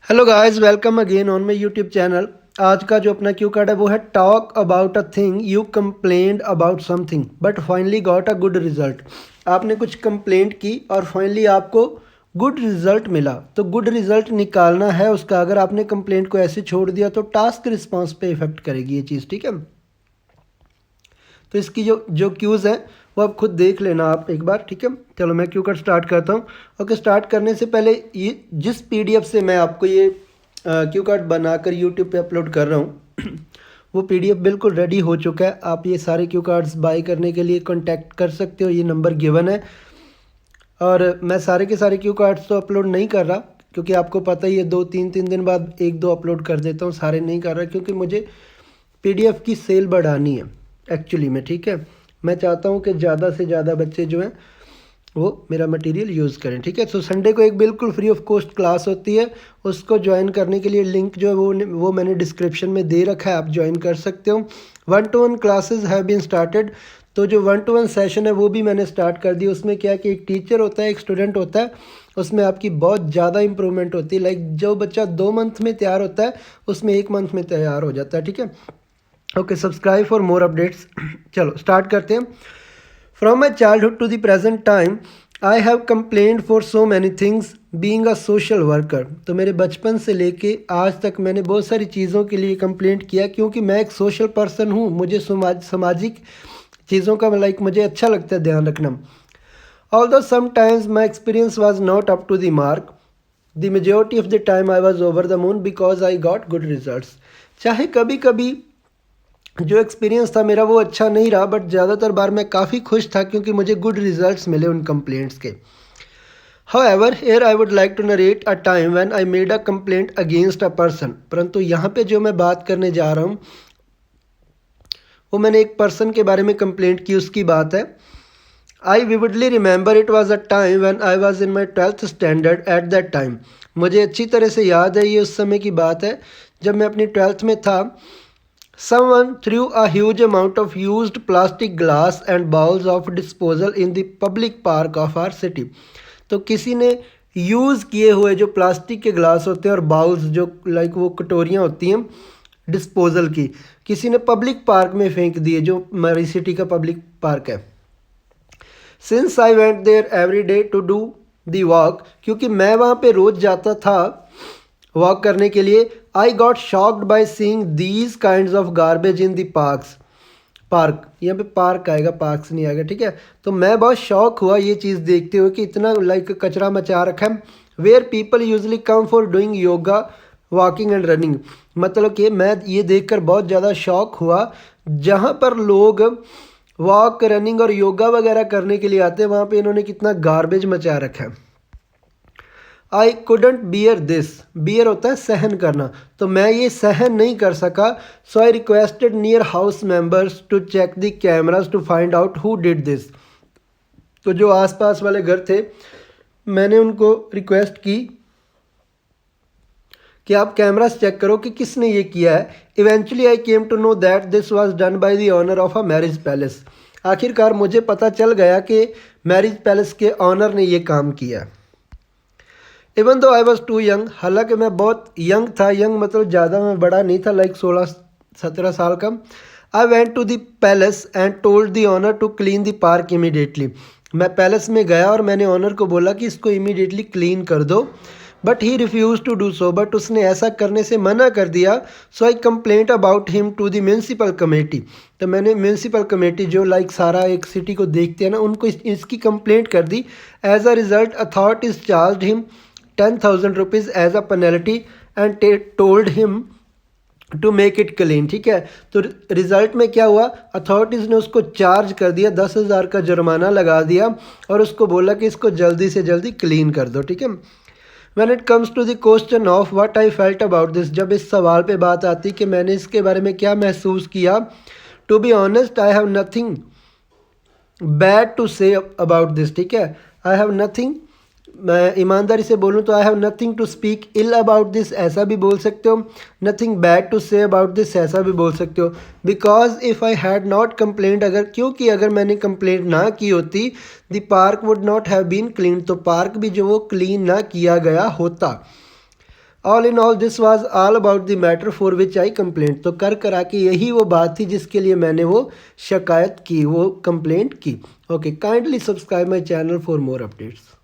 Hello guys, welcome again on my YouTube channel. आज का जो अपना क्यू कार्ड है वो है talk about a thing you complained about something but finally got a good result. आपने कुछ कंप्लेंट की और फाइनली आपको गुड रिजल्ट मिला। तो गुड रिजल्ट निकालना है उसका। अगर आपने कंप्लेंट को ऐसे छोड़ दिया तो टास्क रिस्पॉन्स पे इफेक्ट करेगी ये चीज़, ठीक है। तो इसकी जो जो क्यूज़ हैं वो आप खुद देख लेना आप एक बार, ठीक है। चलो मैं क्यू कार्ड स्टार्ट करता हूँ। ओके, स्टार्ट करने से पहले ये जिस पीडीएफ से मैं आपको ये क्यू कार्ड बनाकर यूट्यूब पे अपलोड कर रहा हूँ वो पीडीएफ बिल्कुल रेडी हो चुका है। आप ये सारे क्यू कार्ड्स बाई करने के लिए कांटेक्ट कर सकते हो, ये नंबर गिवन है। और मैं सारे के सारे क्यू कार्ड्स तो अपलोड नहीं कर रहा क्योंकि आपको पता ही है 2-3 दिन बाद एक दो अपलोड कर देता हूँ, सारे नहीं कर रहा क्योंकि मुझे पीडीएफ की सेल बढ़ानी है एक्चुअली में, ठीक है। मैं चाहता हूँ कि ज़्यादा से ज़्यादा बच्चे जो हैं वो मेरा मटेरियल यूज़ करें, ठीक है। सो संडे को एक बिल्कुल फ्री ऑफ कॉस्ट क्लास होती है, उसको ज्वाइन करने के लिए लिंक जो है वो मैंने डिस्क्रिप्शन में दे रखा है, आप ज्वाइन कर सकते हो। 1-to-1 classes have been started. तो जो 1-to-1 सेशन है वो भी मैंने स्टार्ट कर दी। उसमें क्या है कि एक टीचर होता है, एक स्टूडेंट होता है, उसमें आपकी बहुत ज़्यादा इंप्रूवमेंट होती है। लाइक जो बच्चा 2 मंथ में तैयार होता है उसमें 1 मंथ में तैयार हो जाता है, ठीक है। Okay, subscribe for more updates. चलो स्टार्ट करते हैं। From my childhood to the present time I have complained for so many things being a social worker. तो मेरे बचपन से लेके आज तक मैंने बहुत सारी चीज़ों के लिए कंप्लेंट किया क्योंकि मैं एक सोशल पर्सन हूँ। मुझे सामाजिक चीज़ों का मुझे अच्छा लगता है ध्यान रखना। Although sometimes my experience was not up to the mark, the majority of the time I was over the moon because I got good results. चाहे कभी कभी जो एक्सपीरियंस था मेरा वो अच्छा नहीं रहा बट ज़्यादातर बार मैं काफ़ी खुश था क्योंकि मुझे गुड रिजल्ट्स मिले उन कंप्लेंट्स के। However, here I would like to narrate a time when I made a complaint against a person। परंतु यहाँ पे जो मैं बात करने जा रहा हूँ वो मैंने एक पर्सन के बारे में कंप्लेंट की, उसकी बात है। I vividly remember it was a time when I was in my 12th standard at that time. मुझे अच्छी तरह से याद है, ये उस समय की बात है जब मैं अपनी 12th में था। Someone threw a huge amount of used plastic glass and bowls of disposal in the public park of our city। तो किसी ने यूज़ किए हुए जो प्लास्टिक के ग्लास होते हैं और बाउल्स जो वो कटोरियाँ होती हैं डिस्पोजल की, किसी ने पब्लिक पार्क में फेंक दिए जो हमारी सिटी का पब्लिक पार्क है। Since I went there every day to do the walk, क्योंकि मैं वहाँ पे रोज़ जाता था वॉक करने के लिए। I got shocked by seeing these kind of garbage in the park, यहाँ पे पार्क आएगा, पार्क्स नहीं आएगा, ठीक है। तो मैं बहुत शौक हुआ ये चीज़ देखते हुए कि इतना कचरा मचा रखा है। Where people usually come for doing yoga walking and running. मतलब कि मैं ये देखकर बहुत ज़्यादा शौक हुआ, जहाँ पर लोग वॉक रनिंग और योगा वगैरह करने के लिए आते हैं वहाँ पे इन्होंने कितना गार्बेज मचा रखा है। I couldn't bear this, bear होता है सहन करना, तो मैं ये सहन नहीं कर सका। So I requested near house members to check the cameras to find out who did this. तो जो आसपास वाले घर थे मैंने उनको रिक्वेस्ट की कि आप कैमरास चेक करो कि किसने ये किया है। Eventually I came to know that this was done by the owner of a marriage palace. आखिरकार मुझे पता चल गया कि मैरिज पैलेस के ऑनर ने ये काम किया। Even though I was to young, हालांकि मैं बहुत यंग था, यंग मतलब ज़्यादा मैं बड़ा नहीं था, लाइक 16-17 साल का। I went to the palace and told the owner to clean the park immediately. मैं पैलेस में गया और मैंने ऑनर को बोला कि इसको इमीडिएटली क्लीन कर दो, but he refuse to do so, but उसने ऐसा करने से मना कर दिया। So I complaint about him to the municipal committee. तो मैंने म्यूनसिपल कमेटी जो सारा एक सिटी को देखते हैं ना, उनको इसकी कंप्लेंट कर दी। As a result authorities charge him 10,000 rupees as a penalty and told him to make it clean, ठीक है। तो रिजल्ट में क्या हुआ, अथॉरिटीज़ ने उसको चार्ज कर दिया, 10,000 का जुर्माना लगा दिया और उसको बोला कि इसको जल्दी से जल्दी क्लीन कर दो, ठीक है। When it comes to the question of what I felt about this, जब इस सवाल पे बात आती कि मैंने इसके बारे में क्या महसूस किया, to be honest I have nothing bad to say about this, ठीक है। आई हैव नथिंग, मैं ईमानदारी से बोलूँ तो I have nothing to speak ill about this, ऐसा भी बोल सकते हो। Nothing bad to say about this, ऐसा भी बोल सकते हो। Because if I had not complaint, क्योंकि अगर मैंने कंप्लेंट ना की होती, the park would not have been clean, तो पार्क भी जो वो क्लीन ना किया गया होता। All in all this was all about the matter for which I complaint. तो कर करा के यही वो बात थी जिसके लिए मैंने वो शिकायत की, वो कंप्लेंट की। Okay, kindly subscribe my channel for more updates.